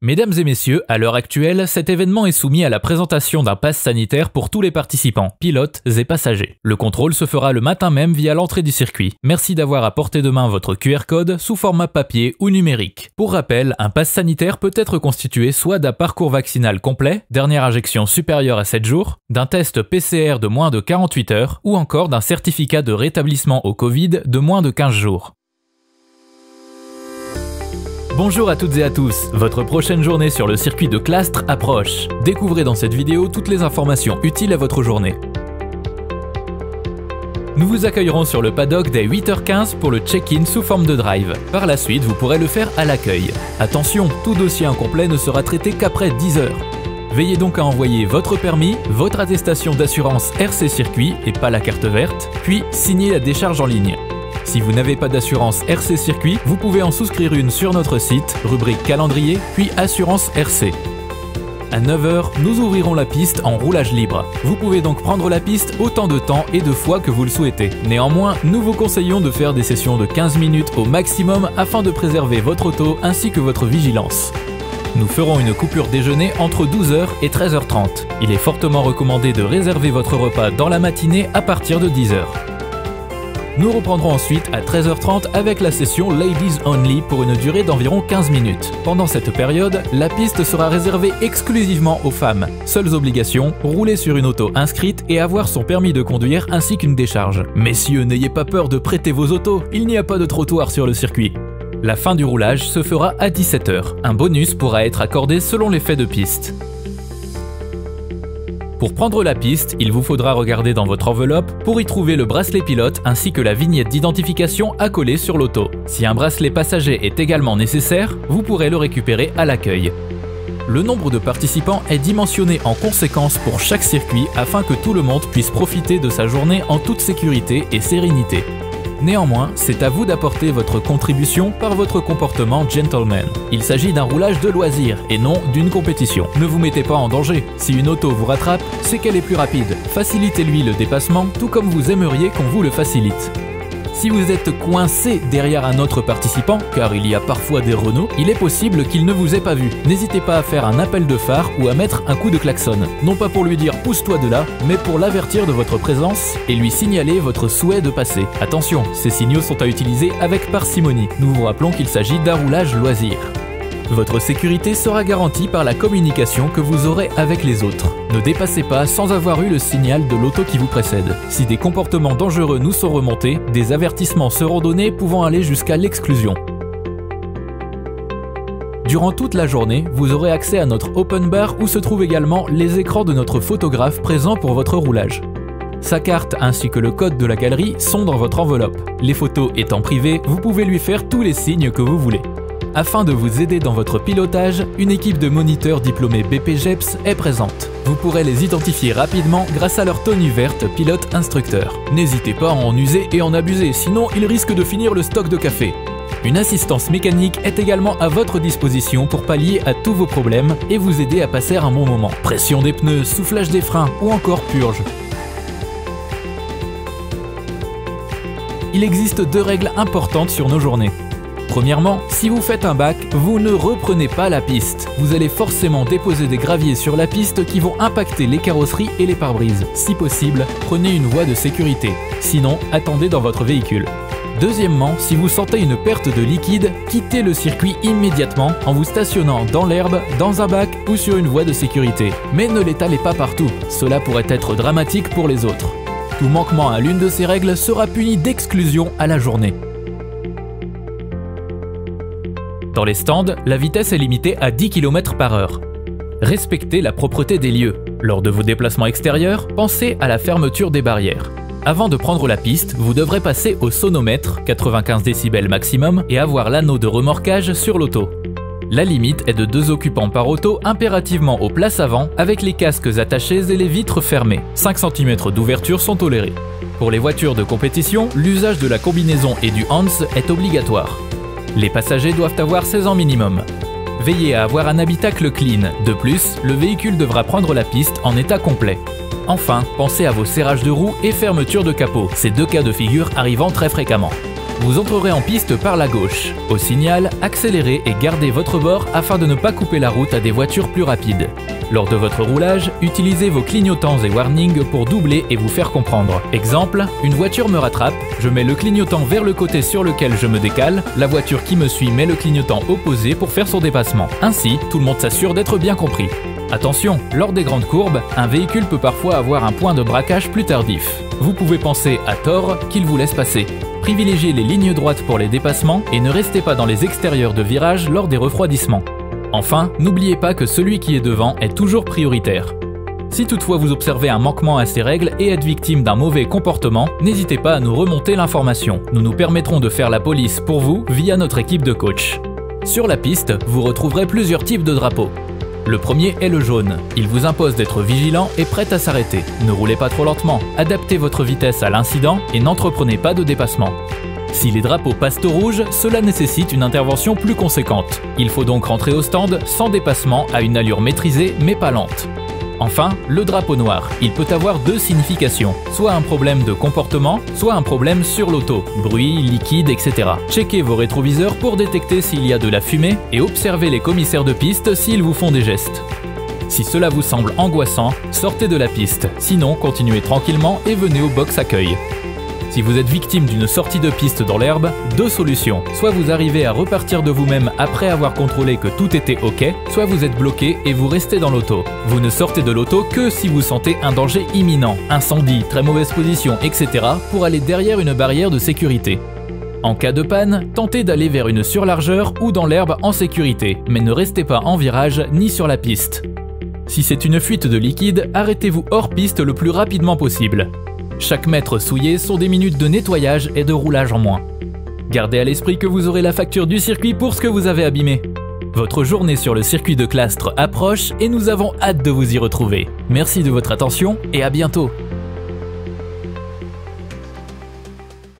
Mesdames et messieurs, à l'heure actuelle, cet événement est soumis à la présentation d'un pass sanitaire pour tous les participants, pilotes et passagers. Le contrôle se fera le matin même via l'entrée du circuit. Merci d'avoir à portée de main votre QR code sous format papier ou numérique. Pour rappel, un pass sanitaire peut être constitué soit d'un parcours vaccinal complet, dernière injection supérieure à 7 jours, d'un test PCR de moins de 48 heures ou encore d'un certificat de rétablissement au Covid de moins de 15 jours. Bonjour à toutes et à tous, votre prochaine journée sur le circuit de Clastres approche. Découvrez dans cette vidéo toutes les informations utiles à votre journée. Nous vous accueillerons sur le paddock dès 8h15 pour le check-in sous forme de drive. Par la suite, vous pourrez le faire à l'accueil. Attention, tout dossier incomplet ne sera traité qu'après 10h. Veillez donc à envoyer votre permis, votre attestation d'assurance RC Circuit et pas la carte verte, puis signer la décharge en ligne. Si vous n'avez pas d'assurance RC Circuit, vous pouvez en souscrire une sur notre site, rubrique calendrier, puis assurance RC. À 9h, nous ouvrirons la piste en roulage libre. Vous pouvez donc prendre la piste autant de temps et de fois que vous le souhaitez. Néanmoins, nous vous conseillons de faire des sessions de 15 minutes au maximum afin de préserver votre auto ainsi que votre vigilance. Nous ferons une coupure déjeuner entre 12h et 13h30. Il est fortement recommandé de réserver votre repas dans la matinée à partir de 10h. Nous reprendrons ensuite à 13h30 avec la session Ladies Only pour une durée d'environ 15 minutes. Pendant cette période, la piste sera réservée exclusivement aux femmes. Seules obligations, rouler sur une auto inscrite et avoir son permis de conduire ainsi qu'une décharge. Messieurs, n'ayez pas peur de prêter vos autos, il n'y a pas de trottoir sur le circuit. La fin du roulage se fera à 17h. Un bonus pourra être accordé selon l'effet de piste. Pour prendre la piste, il vous faudra regarder dans votre enveloppe pour y trouver le bracelet pilote ainsi que la vignette d'identification à coller sur l'auto. Si un bracelet passager est également nécessaire, vous pourrez le récupérer à l'accueil. Le nombre de participants est dimensionné en conséquence pour chaque circuit afin que tout le monde puisse profiter de sa journée en toute sécurité et sérénité. Néanmoins, c'est à vous d'apporter votre contribution par votre comportement gentleman. Il s'agit d'un roulage de loisir et non d'une compétition. Ne vous mettez pas en danger. Si une auto vous rattrape, c'est qu'elle est plus rapide. Facilitez-lui le dépassement, tout comme vous aimeriez qu'on vous le facilite. Si vous êtes coincé derrière un autre participant, car il y a parfois des Renault, il est possible qu'il ne vous ait pas vu. N'hésitez pas à faire un appel de phare ou à mettre un coup de klaxon. Non pas pour lui dire « pousse-toi de là », mais pour l'avertir de votre présence et lui signaler votre souhait de passer. Attention, ces signaux sont à utiliser avec parcimonie. Nous vous rappelons qu'il s'agit d'un roulage loisir. Votre sécurité sera garantie par la communication que vous aurez avec les autres. Ne dépassez pas sans avoir eu le signal de l'auto qui vous précède. Si des comportements dangereux nous sont remontés, des avertissements seront donnés pouvant aller jusqu'à l'exclusion. Durant toute la journée, vous aurez accès à notre open bar où se trouvent également les écrans de notre photographe présent pour votre roulage. Sa carte ainsi que le code de la galerie sont dans votre enveloppe. Les photos étant privées, vous pouvez lui faire tous les signes que vous voulez. Afin de vous aider dans votre pilotage, une équipe de moniteurs diplômés BPGEPS est présente. Vous pourrez les identifier rapidement grâce à leur tenue verte pilote-instructeur. N'hésitez pas à en user et en abuser, sinon ils risquent de finir le stock de café. Une assistance mécanique est également à votre disposition pour pallier à tous vos problèmes et vous aider à passer un bon moment. Pression des pneus, soufflage des freins ou encore purge. Il existe deux règles importantes sur nos journées. Premièrement, si vous faites un bac, vous ne reprenez pas la piste. Vous allez forcément déposer des graviers sur la piste qui vont impacter les carrosseries et les pare-brises. Si possible, prenez une voie de sécurité. Sinon, attendez dans votre véhicule. Deuxièmement, si vous sentez une perte de liquide, quittez le circuit immédiatement en vous stationnant dans l'herbe, dans un bac ou sur une voie de sécurité. Mais ne l'étalez pas partout, cela pourrait être dramatique pour les autres. Tout manquement à l'une de ces règles sera puni d'exclusion à la journée. Dans les stands, la vitesse est limitée à 10 km/h. Respectez la propreté des lieux. Lors de vos déplacements extérieurs, pensez à la fermeture des barrières. Avant de prendre la piste, vous devrez passer au sonomètre, 95 décibels maximum, et avoir l'anneau de remorquage sur l'auto. La limite est de 2 occupants par auto impérativement aux places avant, avec les casques attachés et les vitres fermées. 5 cm d'ouverture sont tolérés. Pour les voitures de compétition, l'usage de la combinaison et du HANS est obligatoire. Les passagers doivent avoir 16 ans minimum. Veillez à avoir un habitacle clean. De plus, le véhicule devra prendre la piste en état complet. Enfin, pensez à vos serrages de roues et fermeture de capot, ces deux cas de figure arrivant très fréquemment. Vous entrerez en piste par la gauche. Au signal, accélérez et gardez votre bord afin de ne pas couper la route à des voitures plus rapides. Lors de votre roulage, utilisez vos clignotants et warnings pour doubler et vous faire comprendre. Exemple, une voiture me rattrape, je mets le clignotant vers le côté sur lequel je me décale, la voiture qui me suit met le clignotant opposé pour faire son dépassement. Ainsi, tout le monde s'assure d'être bien compris. Attention, lors des grandes courbes, un véhicule peut parfois avoir un point de braquage plus tardif. Vous pouvez penser, à tort, qu'il vous laisse passer. Privilégiez les lignes droites pour les dépassements et ne restez pas dans les extérieurs de virage lors des refroidissements. Enfin, n'oubliez pas que celui qui est devant est toujours prioritaire. Si toutefois vous observez un manquement à ces règles et êtes victime d'un mauvais comportement, n'hésitez pas à nous remonter l'information. Nous nous permettrons de faire la police pour vous via notre équipe de coach. Sur la piste, vous retrouverez plusieurs types de drapeaux. Le premier est le jaune. Il vous impose d'être vigilant et prêt à s'arrêter. Ne roulez pas trop lentement, adaptez votre vitesse à l'incident et n'entreprenez pas de dépassement. Si les drapeaux passent au rouge, cela nécessite une intervention plus conséquente. Il faut donc rentrer au stand sans dépassement à une allure maîtrisée mais pas lente. Enfin, le drapeau noir. Il peut avoir deux significations, soit un problème de comportement, soit un problème sur l'auto, bruit, liquide, etc. Checkez vos rétroviseurs pour détecter s'il y a de la fumée et observez les commissaires de piste s'ils vous font des gestes. Si cela vous semble angoissant, sortez de la piste, sinon continuez tranquillement et venez au box accueil. Si vous êtes victime d'une sortie de piste dans l'herbe, deux solutions. Soit vous arrivez à repartir de vous-même après avoir contrôlé que tout était ok, soit vous êtes bloqué et vous restez dans l'auto. Vous ne sortez de l'auto que si vous sentez un danger imminent, incendie, très mauvaise position, etc. pour aller derrière une barrière de sécurité. En cas de panne, tentez d'aller vers une surlargeur ou dans l'herbe en sécurité, mais ne restez pas en virage ni sur la piste. Si c'est une fuite de liquide, arrêtez-vous hors piste le plus rapidement possible. Chaque mètre souillé sont des minutes de nettoyage et de roulage en moins. Gardez à l'esprit que vous aurez la facture du circuit pour ce que vous avez abîmé. Votre journée sur le circuit de Clastres approche et nous avons hâte de vous y retrouver. Merci de votre attention et à bientôt.